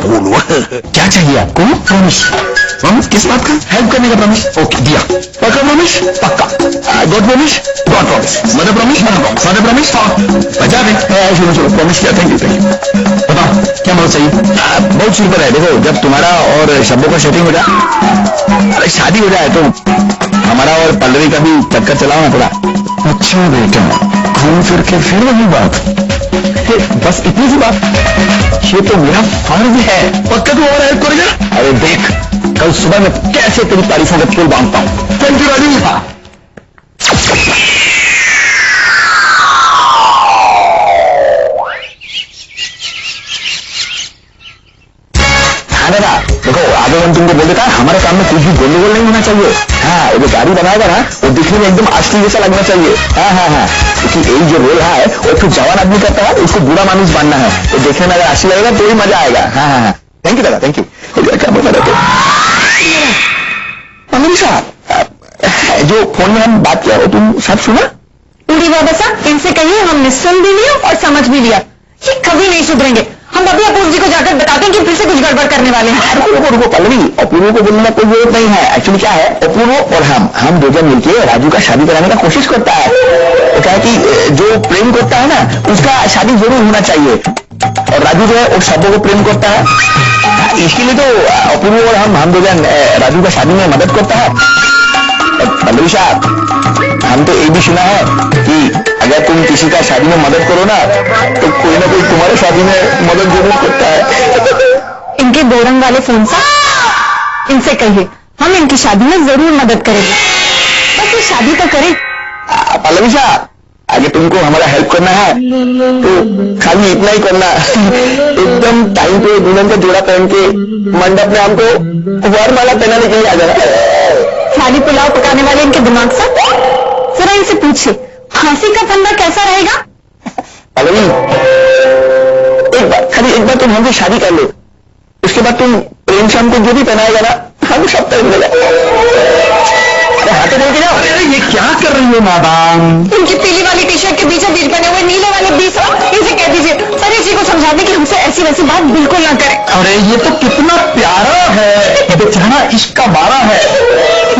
बोलो। क्या चाहिए आपको? प्रॉमिस। प्रॉमिस किस बात का? हेल्प करने का प्रॉमिस। ओके दिया। पक्का प्रॉमिस? पक्का। God promise? God promise. Mother promise? Mother promise? बचा रहे। चलो चलो प्रॉमिस किया। Thank you. बताओ क्या मदद चाहिए? बहुत सिंपल है। देखो जब तुम्हारा और शब्दों का सेटिंग हो जाए, शादी हो जाए, तो हमारा और पल्लवी का भी चक्कर चलाओ ना थोड़ा। अच्छा बेटा, घूम फिर के फिर वही बात। बस इतनी सी बात। ये तो मेरा फर्ज है। पक्का तू और हेल्प करेगा? अरे देख, कल सुबह मैं कैसे तेरी तारीफों का पुल बांधता हूं। Thank you Raju. हाँ दादा, देखो आगे हम तुमको बोल देता है, हमारे काम में कुछ भी गोलगोल नहीं होना चाहिए। हाँ, वो जो गाड़ी बनाएगा ना, वो दिखने में एकदम असली जैसा लगना चाहिए। हाँ हाँ हाँ, क्योंकि यही जो रोल है वो फिर जवान आदमी करता है, उसको बुरा मानुस बनना है। तो देखने में अगर असली लगेगा तो ही मजा आएगा। हाँ हाँ हाँ, थैंक यू दादा, थैंक यू। क्या बोल रहे थे? अमीषा, जो फोन में हम बात किया वो तुम सब सुना? उड़ी बाबा साहब, इनसे कहिए हमने सुन भी लिया और समझ भी लिया। ये कभी नहीं सुधरेंगे। हम अभी अपूर्व जी को जाकर बताते हैं कि फिर से कुछ गड़बड़ करने वाले हैं। रुको पल्लवी, अपूर्व को बोलने का कोई जरूरत नहीं है। एक्चुअली क्या है, अपूर्व और हम दो जन मिलकर राजू का शादी कराने का कोशिश करता है। तो क्या है कि जो प्रेम करता है ना, उसका शादी जरूर होना चाहिए। और राजू जो है वो शब्दों को प्रेम करता है। इसके लिए तो अपूर्व और हम दो जन राजू का शादी में मदद करता है। पल्लवी साहब, हम तो ये भी सुना है कि अगर तुम किसी का शादी में मदद करो ना, तो कोई ना कोई तुम्हारे शादी में मदद जरूर करता है। इनके बोरंग वाले फोन से इनसे कहिए हम इनकी शादी में जरूर मदद करेंगे। बस ये शादी तो करें। पल्लवी साहब, अगर तुमको हमारा हेल्प करना है तो खाली इतना ही करना। एकदम टाइम पे दुल्हन का जोड़ा पहन के मंडप में हमको वरमाला पहनाने के लिए आ जाना। खाली पुलाव पकाने वाले इनके दिमाग से जरा इनसे पूछिए, फांसी का फंदा कैसा रहेगा? पल्लवी, खाली एक बार तुम हमसे शादी कर लो, उसके बाद तुम प्रेम शाम को जो भी पहनाएगा ना, हम सब तरह मिलेगा। अरे हाथे बोल के जाओ। अरे ये क्या कर रही हो मैडम? इनकी पीली वाली टी शर्ट के बीचों बीच बने हुए नीले वाले 20 इसे कह दीजिए परेश जी को समझा दें कि हमसे ऐसी वैसी बात बिल्कुल ना करें। अरे ये तो कितना प्यारा है, बेचारा इश्क का बारा है।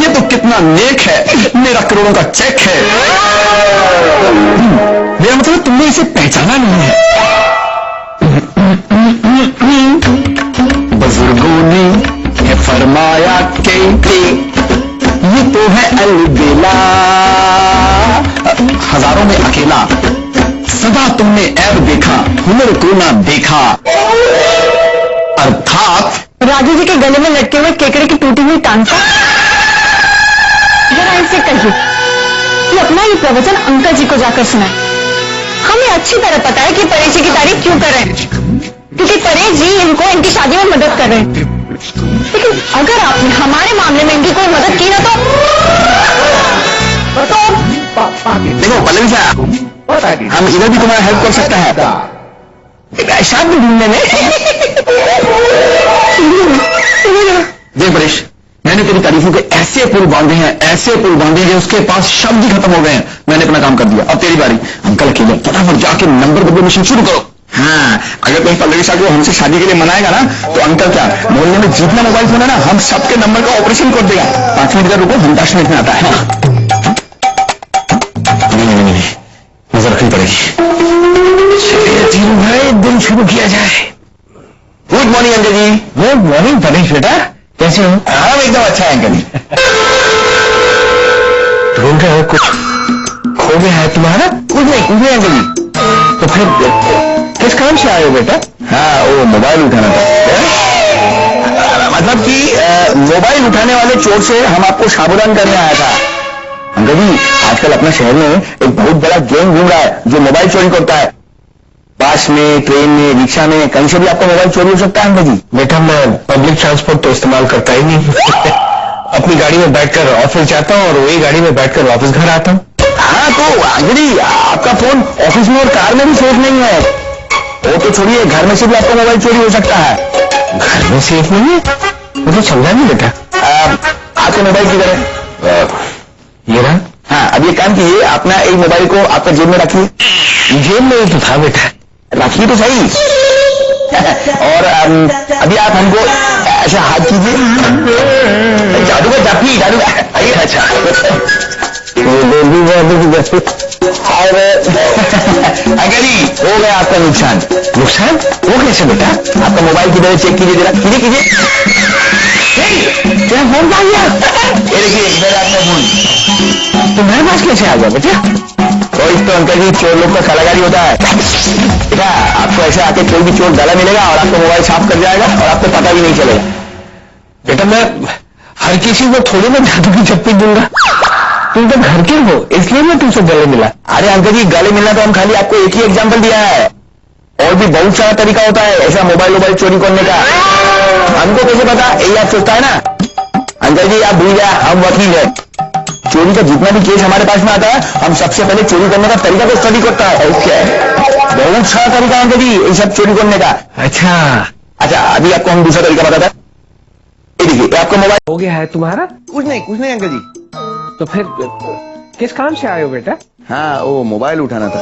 ये तो कितना नेक है, मेरा करोड़ों का चेक है। मेरा मतलब तुमने इसे पहचाना नहीं है। बुजुर्गों ने है फरमाया के ये तो है अलबेला, हजारों में अकेला, सदा तुमने ऐब देखा, हुनर को ना देखा। अर्थात राजू जी के गले में लटके हुए केकड़े की टूटी हुई टांग का जरा इनसे कहिए कि अपना ये प्रवचन अंकल जी को जाकर सुनाए। हमें अच्छी तरह पता है कि परेश जी की तारीफ क्यों कर रहे हैं, क्योंकि परेश जी इनको इनकी शादी में मदद कर रहे हैं। लेकिन अगर आपने हमारे मामले में इनकी कोई मदद की ना तो देखो पल्लवी साहब, हम इधर भी तुम्हारा हेल्प कर सकता है शादी ढूंढने में। देख परेश, मैंने तेरी तारीफों के ऐसे पुल बांधे हैं, ऐसे पुल बांधे हैं, उसके पास शब्द ही खत्म हो गए हैं। मैंने अपना काम कर दिया, अब तेरी बारी। अंकल अकेले फटाफट जाके नंबर दबे मिशन शुरू करो। हाँ, अगर तुम पल्लवी साहब को हमसे शादी के लिए मनाएगा ना, तो अंकल क्या मोहल्ले में जितना मोबाइल फोन है ना, हम सबके नंबर का ऑपरेशन कर देगा। 5 मिनट का रुको, हम 10 मिनट में आता है। नहीं, नजर रखनी पड़ेगी। चलिए धीरू भाई, दिन शुरू किया जाए। गुड मॉर्निंग अंकल जी। गुड मॉर्निंग परेश बेटा, कैसे हो? हाँ एकदम अच्छा है अंकल जी। ढूंढ रहे हो कुछ खो गया है तुम्हारा? कुछ नहीं अंकल जी। तो फिर किस काम से आए हो बेटा? हाँ, वो मोबाइल उठाना था। मतलब कि मोबाइल उठाने वाले चोर से हम आपको सावधान करने आया था। अंकल जी, आजकल अपने शहर में एक बहुत बड़ा गैंग घूम रहा है जो मोबाइल चोरी करता है। बस में, ट्रेन में, रिक्शा में, कहीं से भी आपका मोबाइल चोरी हो सकता है अंकल जी। बेटा मैं पब्लिक ट्रांसपोर्ट तो इस्तेमाल करता ही नहीं। अपनी गाड़ी में बैठकर ऑफिस जाता हूँ और वही गाड़ी में बैठकर वापस घर आता हूँ। हाँ तो अंकल जी, आपका फोन ऑफिस में और कार में भी सेफ नहीं है। वो तो छोड़िए, घर में से भी आपका मोबाइल चोरी हो सकता है। घर में सेफ नहीं है? मुझे समझा नहीं बेटा। आपका मोबाइल किधर है? ये रहा। हाँ, अब ये काम कीजिए, अपना एक मोबाइल को आपका जेब में रखिए। जेब में तो था बेटा। रखिए तो सही। और अभी आप हमको ऐसा हाथ कीजिए, जादू का जाफी, जादू का, अच्छा अंकल जी हो गया आपका नुकसान। नुकसान वो कैसे बेटा? आपका मोबाइल की तरह चेक कीजिए, जरा कीजिए कीजिए। क्या फोन आ गया? ये देखिए इधर आपका फोन तुम्हारे पास कैसे आ गया बेटा? तो इस तो अंकल जी चोर लोग का कलाकारी होता है बेटा। आपको ऐसे आके कोई भी चोर गला मिलेगा और आपका मोबाइल साफ कर जाएगा और आपको पता भी नहीं चलेगा। बेटा मैं हर किसी को थोड़ी ना जादू की चप्पी दूंगा, तुम तो घर के हो इसलिए मैं तुमसे गले मिला। अरे अंकल जी गले मिलना तो हम खाली आपको एक ही एग्जांपल दिया है, और भी बहुत सारा तरीका होता है ऐसा मोबाइल चोरी करने का। हमको कैसे पता यही आप सोचता है ना? अंकल जी आप भूल गया हम वकील है। चोरी का जितना भी केस हमारे पास में आता है हम सबसे पहले चोरी करने का तरीका को स्टडी करता है। बहुत सारा तरीका अंकल जी ये सब चोरी करने का। अच्छा अभी आपको हम दूसरा तरीका बताता है। देखिए आपका मोबाइल हो गया है तुम्हारा? कुछ नहीं अंकल जी। तो फिर किस काम से आए हो बेटा? हाँ वो मोबाइल उठाना था।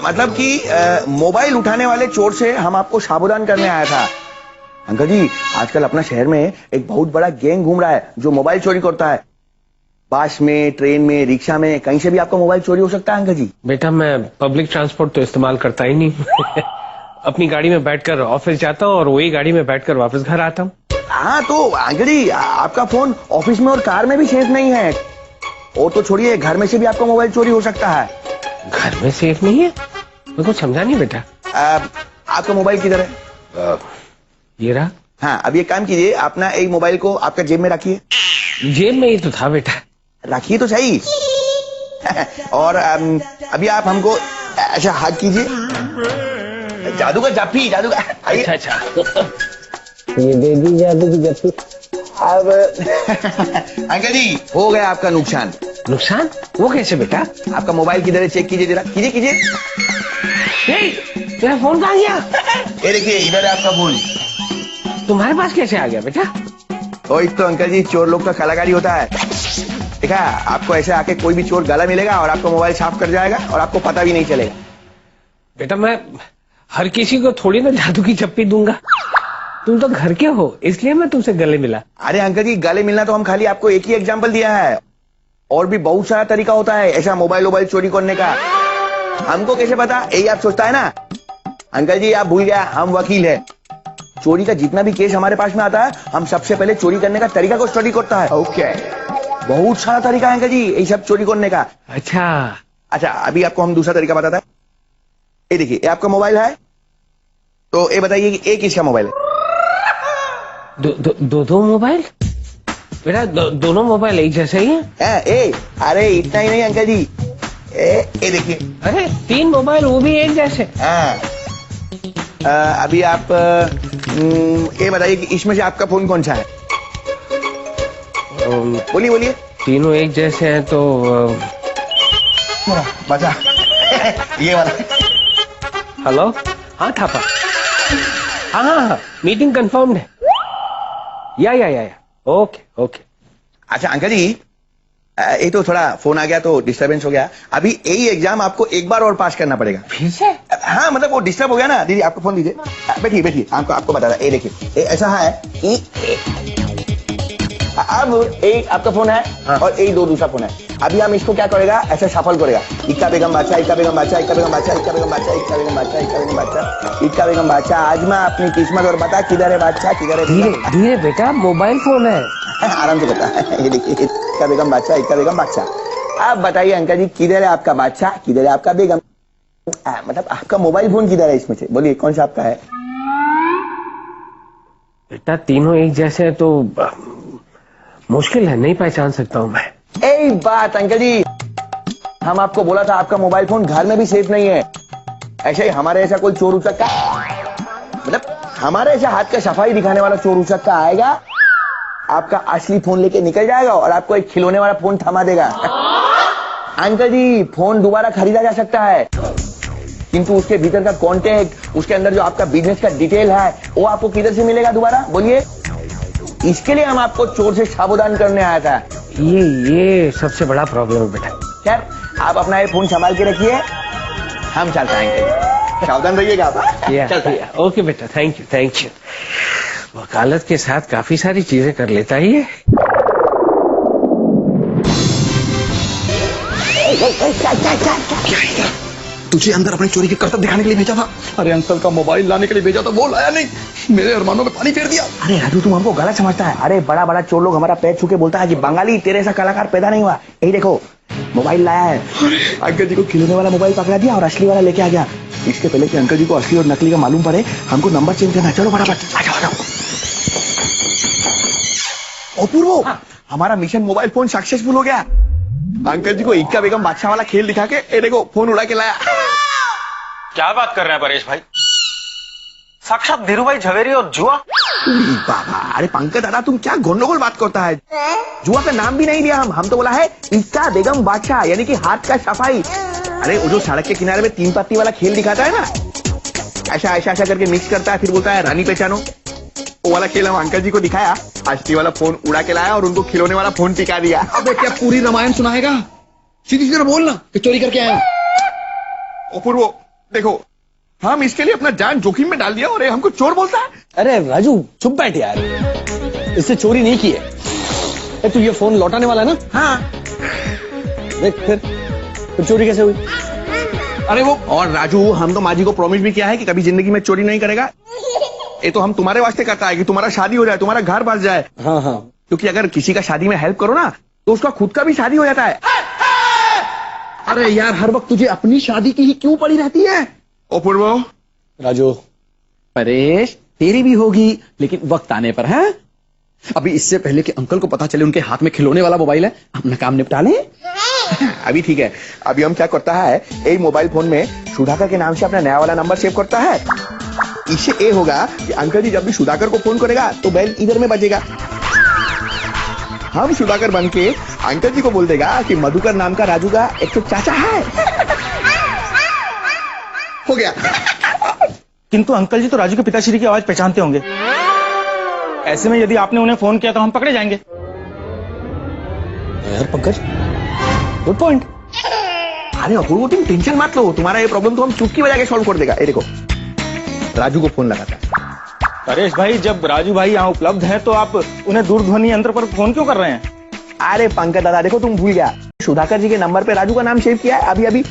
मतलब कि मोबाइल उठाने वाले चोर से हम आपको सावधान करने आया था। अंकल जी आजकल अपना शहर में एक बहुत बड़ा गैंग घूम रहा है जो मोबाइल चोरी करता है। बस में, ट्रेन में, रिक्शा में, कहीं से भी आपका मोबाइल चोरी हो सकता है अंकल जी। बेटा मैं पब्लिक ट्रांसपोर्ट तो इस्तेमाल करता ही नहीं अपनी गाड़ी में बैठकर ऑफिस जाता हूँ और वही गाड़ी में बैठकर वापस घर आता हूँ। हाँ तो अंकल जी आपका फोन ऑफिस में और कार में भी सेफ नहीं है, और तो छोड़िए घर में से भी आपका मोबाइल चोरी हो सकता है। घर में सेफ नहीं है? मेरे को समझा नहीं बेटा। आपका मोबाइल किधर है? ये रहा। हाँ अब ये काम कीजिए, अपना एक मोबाइल को आपका जेब में रखिए। जेब में ही तो था बेटा। रखिए तो सही और अभी आप हमको ऐसा हाथ कीजिए, जादू का जाफी, जादू का। अच्छा ये दे दी जादू की जाफी। अब अंकल जी हो गया आपका नुकसान। नुकसान वो कैसे बेटा? आपका मोबाइल किधर है चेक कीजिए, जरा कीजिए कीजिए। तेरा फोन कहाँ गया? ये देखिए इधर है आपका फोन। तुम्हारे पास कैसे आ गया बेटा? तो इस तो अंकल जी चोर लोग का कलाकारी होता है। देखा आपको ऐसे आके कोई भी चोर गला मिलेगा और आपका मोबाइल साफ कर जाएगा और आपको पता भी नहीं चलेगा। बेटा मैं हर किसी को थोड़ी ना जादू की चप्पी दूंगा, तुम तो घर के हो इसलिए मैं तुमसे गले मिला। अरे अंकल जी गले मिलना तो हम खाली आपको एक ही एग्जांपल दिया है, और भी बहुत सारा तरीका होता है ऐसा मोबाइल चोरी करने का। हमको कैसे पता यही आप सोचता है ना? अंकल जी आप भूल गया हम वकील है। चोरी का जितना भी केस हमारे पास में आता है हम सबसे पहले चोरी करने का तरीका को स्टडी करता है। ओके बहुत सारा तरीका है अंकल जी ये सब चोरी करने का। अच्छा अभी आपको हम दूसरा तरीका बताता है। ये देखिए ये आपका मोबाइल है, तो ये बताइए कि एक किसका मोबाइल है? दो मोबाइल बेटा? दोनों मोबाइल एक जैसे ही हैं? अरे इतना ही नहीं अंकल जी, ये देखिए। अरे 3 मोबाइल वो भी एक जैसे? अभी आप ये बताइए कि इसमें से आपका फोन कौन सा है? बोलिए। तीनों एक जैसे हैं तो बचा ये वाला। हेलो हाँ थापा, हाँ मीटिंग कंफर्म्ड है। या ओके। अच्छा अंकल जी ये तो थोड़ा फोन आ गया तो डिस्टरबेंस हो गया। अभी यही एग्जाम आपको एक बार और पास करना पड़ेगा। फिर से? हाँ मतलब वो डिस्टर्ब हो गया ना। दीदी आपको फोन दीजिए, बैठिए आपको बता रहा। ये देखिए ऐसा है कि अब एक आपका फोन है हाँ। और एक दूसरा फोन है। अभी हम इसको क्या करेगा ऐसा सफल करेगा, इक्का बेगम बादशाह, इक्का बेगम बादशाह, इक्का बेगम बादशाह, इक्का बेगम बादशाह, इक्का बेगम बादशाह, इक्का बेगम बादशाह, इक्का बेगम बादशाह। आजमा अपनी किस्मत और बता किधर है बादशाह, किधर है? धीरे बेटा मोबाइल फोन है। आराम से बता। ये देखिए इक्का बेगम बादशाह, इक्का बेगम बादशाह। आप बताइए अंकल जी किधर है आपका बादशाह, किधर है आपका बेगम? मतलब आपका मोबाइल फोन किधर है इसमें से? बोलिए कौन सा आपका है? बेटा तीनों एक जैसे हैं तो मुश्किल है, नहीं पहचान सकता हूँ मैं। यही बात अंकल जी, हम आपको बोला था आपका मोबाइल फोन घर में भी सेफ नहीं है। ऐसे ही हमारे ऐसा कोई चोर उचक्का, मतलब हमारे ऐसा हाथ का सफाई दिखाने वाला चोर उचक्का आएगा, आपका असली फोन लेके निकल जाएगा और आपको एक खिलौने वाला फोन थमा देगा। अंकल जी फोन दोबारा खरीदा जा सकता है, किंतु उसके भीतर का कॉन्टेक्ट, उसके अंदर जो आपका बिजनेस का डिटेल है वो आपको किधर से मिलेगा दोबारा? बोलिए। इसके लिए हम आपको चोर से सावधान करने आया था। ये सबसे बड़ा प्रॉब्लम है बेटा। खैर आप अपना ये फोन संभाल के रखिए, हम चलते हैं। सावधान रहिएगा आप। ओके बेटा, थैंक यू। वकालत के साथ काफी सारी चीजें कर लेता ही है। तुझे अंदर अपनी चोरी की करतब दिखाने के लिए भेजा था। अरे अंकल का मोबाइल लाने के लिए भेजा था, वो लाया नहीं, मेरे अरमानों में पानी फेर दिया। अरे राजू, तुम हमको गलत समझता है। अरे बड़ा बड़ा चोर लोग हमारा पैर छू के बोलता है कि बंगाली तेरे ऐसा कलाकार पैदा नहीं हुआ। यही देखो, मोबाइल लाया है। अंकल जी को खिलौने वाला मोबाइल पकड़ा दिया और असली वाला लेके आ गया। इसके पहले कि अंकल जी को असली और नकली का मालूम पड़े, हमको नंबर चेंज करना। चलो फटाफट आ जाओ। अपूर्व, हमारा मिशन मोबाइल फोन सक्सेसफुल हो गया। अंकल जी को इक्का बेगम बादशाह वाला खेल दिखा के ए देखो फोन उड़ा के लाया। क्या बात कर रहे हैं परेश भाई? साक्षात धीरूभाई झवेरी और जुआ? बाबा, अरे पंकज दादा, तुम क्या गोंडोगोल बात करता है। जुआ का नाम भी नहीं लिया हम तो बोला है इक्का बेगम बादशाह, यानी कि हाथ का सफाई। अरे वो जो सड़क के किनारे में 3 पत्ती वाला खेल दिखाता है ना, ऐसा करके मिक्स करता है, फिर बोलता है रानी पहचानो। वो वाला खेल हम अंकल जी को दिखाया, असली वाला फोन उड़ा के लाया और उनको खिलौने वाला फोन टिका दिया। अबे क्या पूरी रामायण सुनाएगा? सीधी सीधी बोलना कि चोरी करके आया। अपूर्व देखो, हम इसके लिए अपना जान जोखिम में डाल दिया और ये हमको चोर बोलता है। अरे राजू चुप बैठ यार, इससे चोरी नहीं की है। तू ये फोन लौटाने वाला है ना? हाँ। देख फिर चोरी कैसे हुई? अरे वो, और राजू हम तो माँ जी को प्रॉमिस भी किया है कि कभी जिंदगी में चोरी नहीं करेगा। ये तो हम तुम्हारे वास्ते करता है कि तुम्हारा शादी हो जाए, तुम्हारा घर बस जाए। हाँ। क्योंकि अगर किसी का शादी में हेल्प करो ना तो उसका खुद का भी शादी हो जाता है। अरे यार, हर वक्त तुझे अपनी शादी की ही क्यों पड़ी रहती है? अपूर्व, राजू, परेश तेरी भी होगी, लेकिन वक्त आने पर है। अभी इससे पहले कि अंकल को पता चले उनके हाथ में खिलौने वाला मोबाइल है, अपना काम निपटा ले। अभी ठीक है। अभी हम क्या करता है, यही मोबाइल फोन में सुधाकर के नाम से अपना नया वाला नंबर सेव करता है। इससे ये होगा कि अंकल जी जब भी सुधाकर को फोन करेगा तो बेल इधर में बजेगा। हम सुधाकर बन के अंकल जी को बोल देगा कि मधुकर नाम का राजू का एक तो चाचा है। हो गया। किंतु अंकल जी तो राजू के पिताश्री की आवाज पहचानते होंगे। ऐसे में यदि आपने उन्हें फोन किया तो हम पकड़े जाएंगे। यार पंकज, गुड पॉइंट। अरे अपूर्व, तुम टेंशन मत लो, तुम्हारा ये प्रॉब्लम तो हम चुटकी बजा के सॉल्व कर देगा। ये देखो, राजू को फोन लगाता है। परेश भाई, जब राजू भाई यहाँ उपलब्ध हैं तो आप उन्हें दूरध्वनि यंत्र पर फोन क्यों कर रहे हैं? अरे पंकज दादा देखो, तुम भूल गया, सुधाकर जी के नंबर पे राजू का नाम सेव किया है अभी।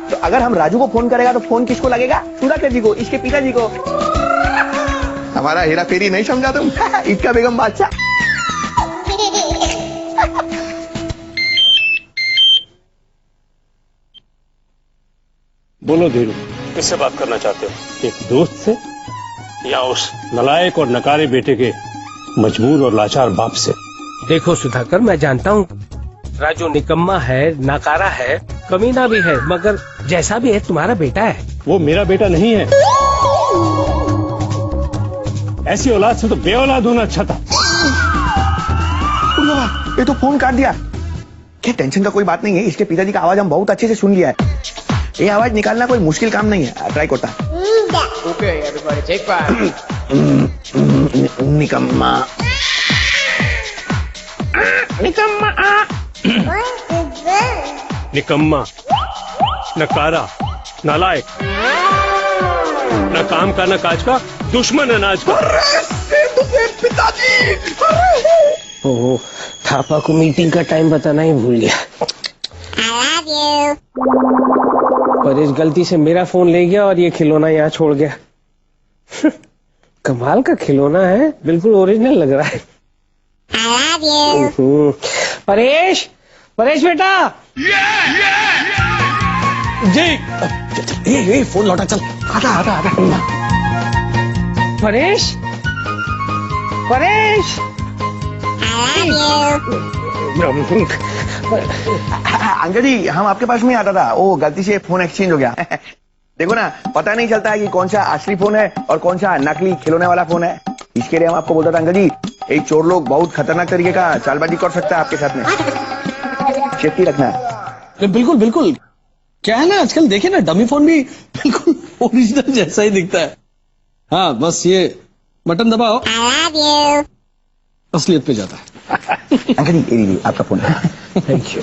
तो अगर हम राजू को फोन करेगा तो फोन किसको लगेगा? सुधाकर जी को, इसके पिताजी को। हमारा हेरा फेरी नहीं समझा तुम? इक्का बेगम बादशाह। बोलो धीरू, किससे बात करना चाहते हो? एक दोस्त से या उस नलायक और नकारे बेटे के मजबूर और लाचार बाप से? देखो सुधाकर, मैं जानता हूँ राजू निकम्मा है, नाकारा है, कमीना भी है, मगर जैसा भी है तुम्हारा बेटा है। वो मेरा बेटा नहीं है। ऐसी औलाद से तो बेऔलाद होना अच्छा था। ये तो फोन काट दिया। क्या टेंशन का कोई बात नहीं है, इसके पिताजी का आवाज हम बहुत अच्छे से सुन लिया है। ये आवाज निकालना कोई मुश्किल काम नहीं है, ट्राई करता। Okay, everybody, take 5. निकम्मा, निकम्मा, नकारा, नालायक, न काम का न काज का, दुश्मन अनाज का। पिताजी। ओह, थापा को मीटिंग का टाइम बताना ही भूल गया। परेश गलती से मेरा फोन ले गया और ये खिलौना यहाँ छोड़ गया। कमाल का खिलौना है, बिल्कुल ओरिजिनल लग रहा है। परेश, परेश बेटा। जी, फोन लौटा, चल। आधा। परेश, परेश। अंकल जी, हम आपके पास में आता था, वो गलती से फोन एक्सचेंज हो गया। देखो ना, पता नहीं चलता है कि कौन सा असली फोन है और कौन सा नकली खिलौने वाला फोन है। इसके लिए हम आपको बोलता था अंकल जी, एक चोर लोग बहुत खतरनाक तरीके का चालबाजी कर सकता है आपके साथ में, सेफ्टी रखना है। बिल्कुल। क्या है ना, आजकल देखे ना, डमी फोन भी बिल्कुल ओरिजिनल जैसा ही दिखता है। हाँ, बस ये बटन दबाओ, असलियत पे जाता है। अंकल जी, ये लीजिए आपका फोन। Thank you.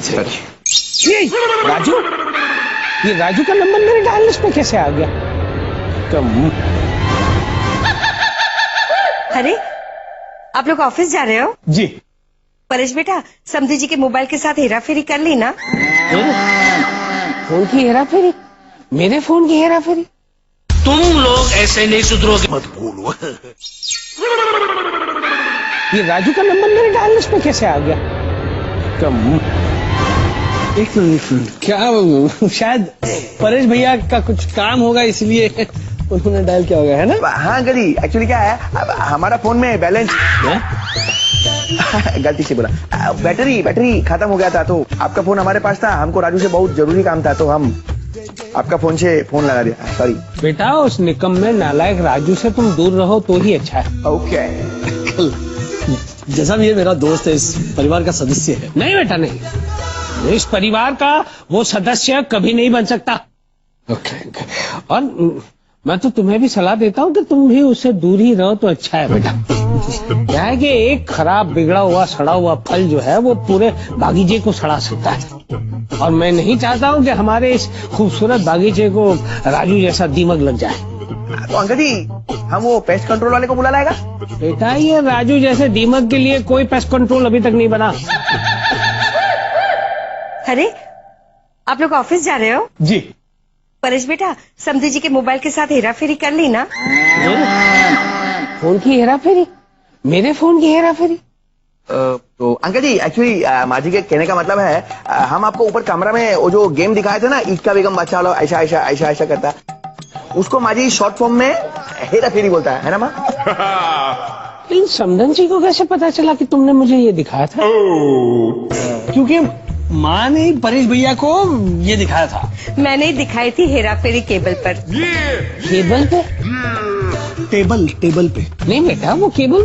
राजू, ये राजू का नंबर मेरे डायल लिस्ट पे कैसे आ गया? कम। अरे आप लोग ऑफिस जा रहे हो? जी। परेश बेटा, समधी जी के मोबाइल के साथ हेरा फेरी कर ली ना? फोन की हेरा फेरी? मेरे फोन की हेरा फेरी? तुम लोग ऐसे नहीं सुधरोगे, मत भूलो। ये राजू का नंबर मेरे डायल लिस्ट पे कैसे आ गया? कम। एक मिनट, क्या शायद परेश भैया का कुछ काम होगा इसलिए उन्होंने डायल किया होगा, है ना? हाँ अंकल जी, एक्चुअली क्या है, अब हमारा फोन में बैलेंस गलती से बोला, बैटरी खत्म हो गया था, तो आपका फोन हमारे पास था, हमको राजू से बहुत जरूरी काम था, तो हम आपका फोन से फोन लगा दिया। सॉरी बेटा, उस निकम्मे नालायक राजू से तुम दूर रहो तो ही अच्छा है। ओके। जैसा भी है मेरा दोस्त है, इस परिवार का सदस्य है। नहीं बेटा नहीं, इस परिवार का वो सदस्य कभी नहीं बन सकता। और मैं तो तुम्हें भी सलाह देता हूँ कि तुम भी उससे दूर ही रहो तो अच्छा है बेटा। क्या है कि एक खराब बिगड़ा हुआ सड़ा हुआ फल जो है वो पूरे बागीचे को सड़ा सकता है, और मैं नहीं चाहता हूँ कि हमारे इस खूबसूरत बागीचे को राजू जैसा दीमक लग जाए। तो अंकल जी, हम वो पेस्ट कंट्रोल वाले को बुला लाएगा? बेटा, ये राजू जैसे दीमक के लिए कोई पेस्ट कंट्रोल अभी तक नहीं बना। अरे आप लोग ऑफिस जा रहे हो? जी। परेश बेटा, समधी जी के मोबाइल के साथ हेरा फेरी कर ली ना? फोन की हेरा फेरी? मेरे फोन की हेरा फेरी? तो अंकल जी, एक्चुअली माजी के कहने का मतलब है, हम आपको ऊपर कमरा में वो जो गेम दिखाए थे ना, इश्का बेगम बादशाह वाला, ऐसा ऐसा ऐसा ऐसा करता, उसको माजी शॉर्ट फॉर्म में हेरा फेरी बोलता है ना माँ? इन समधन जी को कैसे पता चला कि तुमने मुझे ये दिखाया था? क्योंकि माँ ने परेश भैया को ये दिखाया था। मैंने ही दिखाई थी हेरा फेरी केबल पर। केबल पे? टेबल पे। नहीं बेटा, वो केबल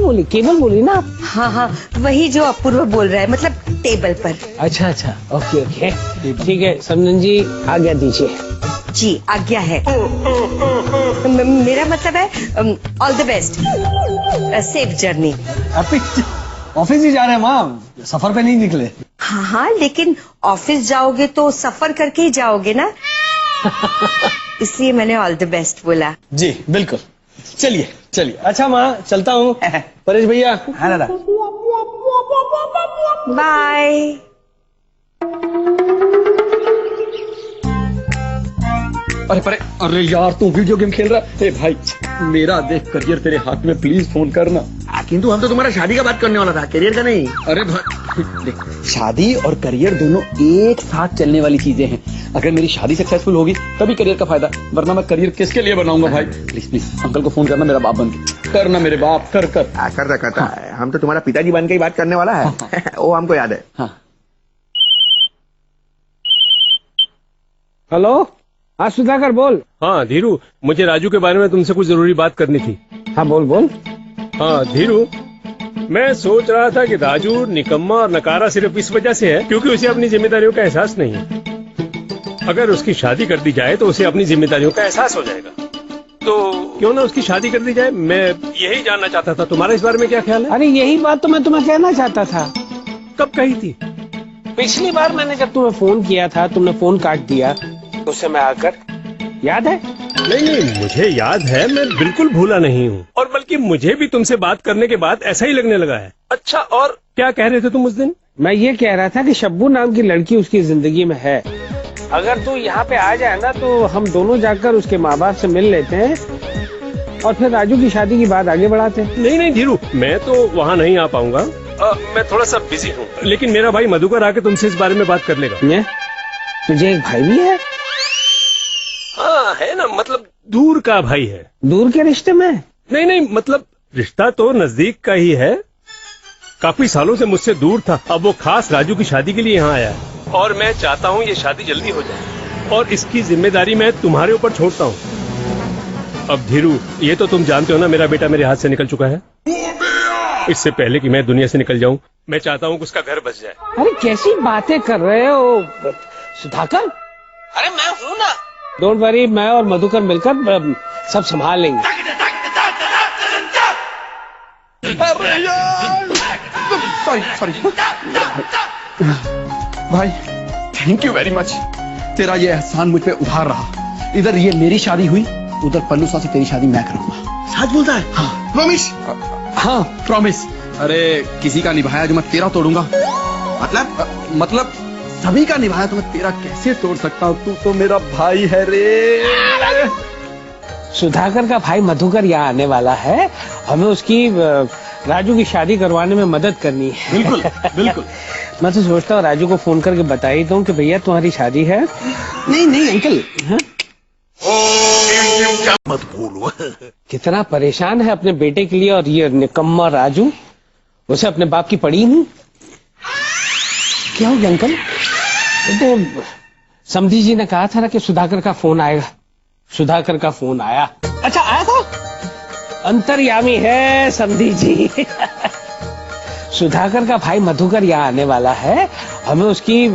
बोली ना आप? हाँ, वही जो अपूर्व बोल रहा है, मतलब टेबल पर। अच्छा, ओके, ठीक है समधन जी, आज्ञा दीजिए। जी आज्ञा है। मेरा मतलब है all the best, safe journey. Office ही जा रहे हैं माँ, सफर पे नहीं निकले। हाँ, लेकिन ऑफिस जाओगे तो सफर करके ही जाओगे ना, इसलिए मैंने ऑल द बेस्ट बोला। जी बिल्कुल। चलिए। अच्छा माँ, चलता हूँ। परेश भैया। हाँ दादा। बाय। अरे यार, तू वीडियो गेम खेल रहा है? भाई, मेरा देख करियर तेरे हाथ में, प्लीज फोन करना। किंतु हम तो तुम्हारा शादी का बात करने वाला था, करियर का नहीं। अरे भाई देख, शादी और करियर दोनों एक साथ चलने वाली चीजें हैं। अगर मेरी शादी सक्सेसफुल होगी तभी करियर का फायदा, वरना मैं करियर किसके लिए बनाऊंगा? भाई प्लीज अंकल को फोन करना, मेरा बाप बन के करना, मेरे बाप कर। करता है। हम तो तुम्हारा पिताजी बन के ही बात करने वाला है। वो हमको याद है। हाँ। हेलो, हाँ सुधाकर बोल। हाँ धीरू, मुझे राजू के बारे में तुमसे कुछ जरूरी बात करनी थी। हाँ बोल। हाँ धीरू, मैं सोच रहा था कि राजू निकम्मा और नकारा सिर्फ इस वजह से है क्योंकि उसे अपनी जिम्मेदारियों का एहसास नहीं है। अगर उसकी शादी कर दी जाए तो उसे अपनी जिम्मेदारियों का एहसास हो जाएगा, तो क्यों ना उसकी शादी कर दी जाए। मैं यही जानना चाहता था, तुम्हारा इस बारे में क्या ख्याल है? अरे यही बात तो मैं तुम्हें कहना चाहता था। कब कही थी? पिछली बार मैंने जब तुम्हें फोन किया था, तुमने फोन काट दिया, उस समय आकर, याद है? नहीं, मुझे याद है, मैं बिल्कुल भूला नहीं हूँ, और बल्कि मुझे भी तुमसे बात करने के बाद ऐसा ही लगने लगा है। अच्छा, और क्या कह रहे थे तुम उस दिन? मैं ये कह रहा था कि शब्बू नाम की लड़की उसकी जिंदगी में है। अगर तू यहाँ पे आ जाए ना तो हम दोनों जाकर उसके माँ बाप से मिल लेते हैं और फिर राजू की शादी की बात आगे बढ़ाते हैं। नहीं धीरू, मैं तो वहाँ नहीं आ पाऊंगा, मैं थोड़ा सा बिजी हूँ, लेकिन मेरा भाई मधुकर आके तुमसे इस बारे में बात कर लेगा। तुझे एक भाई भी है? हाँ है ना, मतलब दूर का भाई है। दूर के रिश्ते में? नहीं, मतलब रिश्ता तो नजदीक का ही है, काफी सालों से मुझसे दूर था। अब वो खास राजू की शादी के लिए यहाँ आया है और मैं चाहता हूँ ये शादी जल्दी हो जाए, और इसकी जिम्मेदारी मैं तुम्हारे ऊपर छोड़ता हूँ। अब धीरू, ये तो तुम जानते हो ना, मेरा बेटा मेरे हाथ से निकल चुका है। इससे पहले कि मैं दुनिया से निकल जाऊं, मैं चाहता हूं कि उसका घर बस जाए। अरे कैसी बातें कर रहे हो सुधाकर? अरे मैं हूं ना। डोंट वरी, मैं और मधुकर मिलकर सब संभाल लेंगे। सॉरी भाई, थैंक यू वेरी मच। तेरा ये एहसान मुझ पे उधार रहा। इधर ये मेरी शादी हुई, उधर पल्लूसा से तेरी शादी मैं करूंगा। सच बोलता है? हाँ प्रॉमिस? हाँ प्रॉमिस। अरे किसी का निभाया जो मैं तेरा तोड़ूंगा। मतलब सभी का निभाया तो मैं तेरा कैसे तोड़ सकता हूँ? तू तो मेरा भाई है रे। सुधाकर का भाई मधुकर यहाँ आने वाला है, हमें उसकी राजू की शादी करवाने में मदद करनी है। बिल्कुल बिल्कुल। मैं तो सोचता हूँ राजू को फोन करके बता ही दूं कि भैया तुम्हारी शादी है। नहीं नहीं अंकल। हाँ? मत बोलो। कितना परेशान है अपने बेटे के लिए, और ये निकम्मा राजू, उसे अपने बाप की पड़ी नहीं। क्या हो गया अंकल? तो समधी जी ने कहा था ना कि सुधाकर का फोन आएगा। सुधाकर का फोन आया। अच्छा आया था? अंतर्यामी है समधी जी। सुधाकर का भाई मधुकर यहाँ आने वाला है, हमें उसकी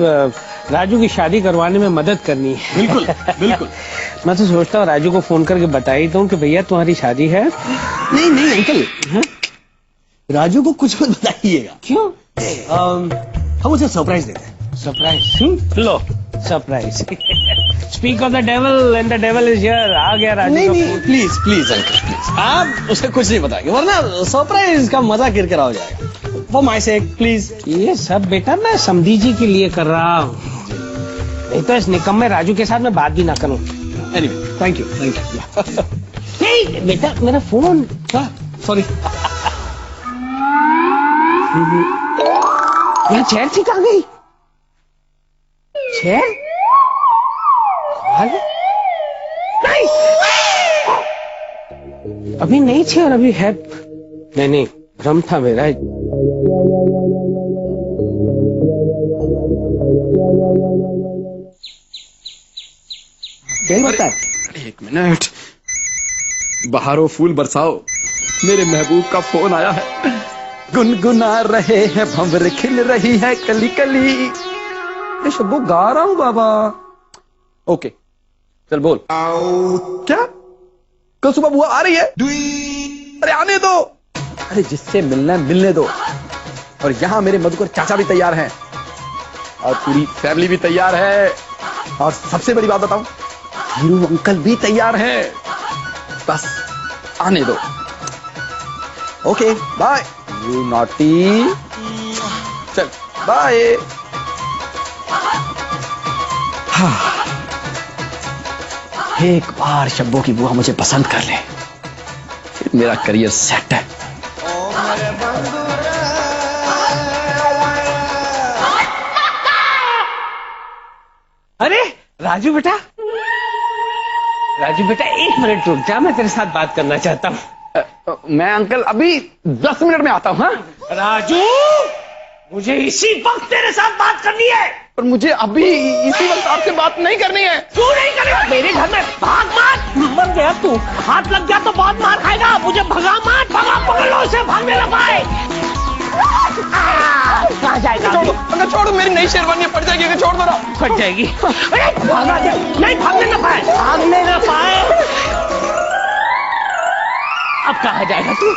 राजू की शादी करवाने में मदद करनी है। बिल्कुल बिल्कुल। मैं तो सोचता हूँ राजू को फोन करके बता ही दूं कि भैया तुम्हारी शादी है। नहीं नहीं अंकल। हाँ? राजू को कुछ मत बताइएगा। क्यों? हम उसे सरप्राइज देते हैं। सरप्राइज? लो surprise. Speak of the devil and the devil is here. आ गया राजू नहीं का नहीं phone. Please please uncle please, आप उसे कुछ नहीं बताएंगे वरना सरप्राइज का मजा किरकिरा हो जाएगा। For my sec please. ये सब बेटा मैं समधी जी के लिए कर रहा हूँ, नहीं तो इस निकम्मे राजू के साथ मैं बात भी ना करूँ। Anyway thank you thank you. नहीं बेटा मेरा फोन। सॉरी। यहाँ चेयर ठीक आ गई। चेयर नहीं, अभी नहीं चेयर, अभी है। नहीं भ्रम था मेरा। क्या बता है? एक मिनट। बहारो फूल बरसाओ, मेरे महबूब का फोन आया है। गुनगुना रहे हैं भंवर, खिल रही है कली कली। ये शब्बो गा रहा हूं बाबा। ओके चल बोल। क्या? कल सुबह बुआ आ रही है? अरे आने दो। अरे जिससे मिलना है मिलने दो। और यहां मेरे मधुकर चाचा भी तैयार हैं और पूरी फैमिली भी तैयार है। और सबसे बड़ी बात बताऊं, हीरू अंकल भी तैयार है। बस आने दो। Okay bye you naughty. चल बाय। एक बार शब्बों की बुआ मुझे पसंद कर ले, फिर मेरा करियर सेट है। अरे राजू बेटा, राजू बेटा एक मिनट रुक जा, मैं तेरे साथ बात करना चाहता हूँ। मैं अंकल अभी 10 मिनट में आता हूँ। हाँ राजू मुझे इसी वक्त तेरे साथ बात करनी है। पर मुझे अभी इसी वक्त आपसे बात नहीं करनी है। क्यों नहीं करेगा? मेरे घर में भाग मत, मर गया तू, हाथ लग गया तो बहुत मार खाएगा। मुझे भगा मत, भगा, पकड़ लो उसे, भागने ना पाए। कहाँ जाएगा? अगर छोड़ो, मेरी नई शेरवानी पड़ जाएगी। अगर छोड़ दो ना। फट जाएगी। अरे भागा दे, नहीं भागने ना पाए, भागने ना पाए। अब कहाँ जाएगा तू?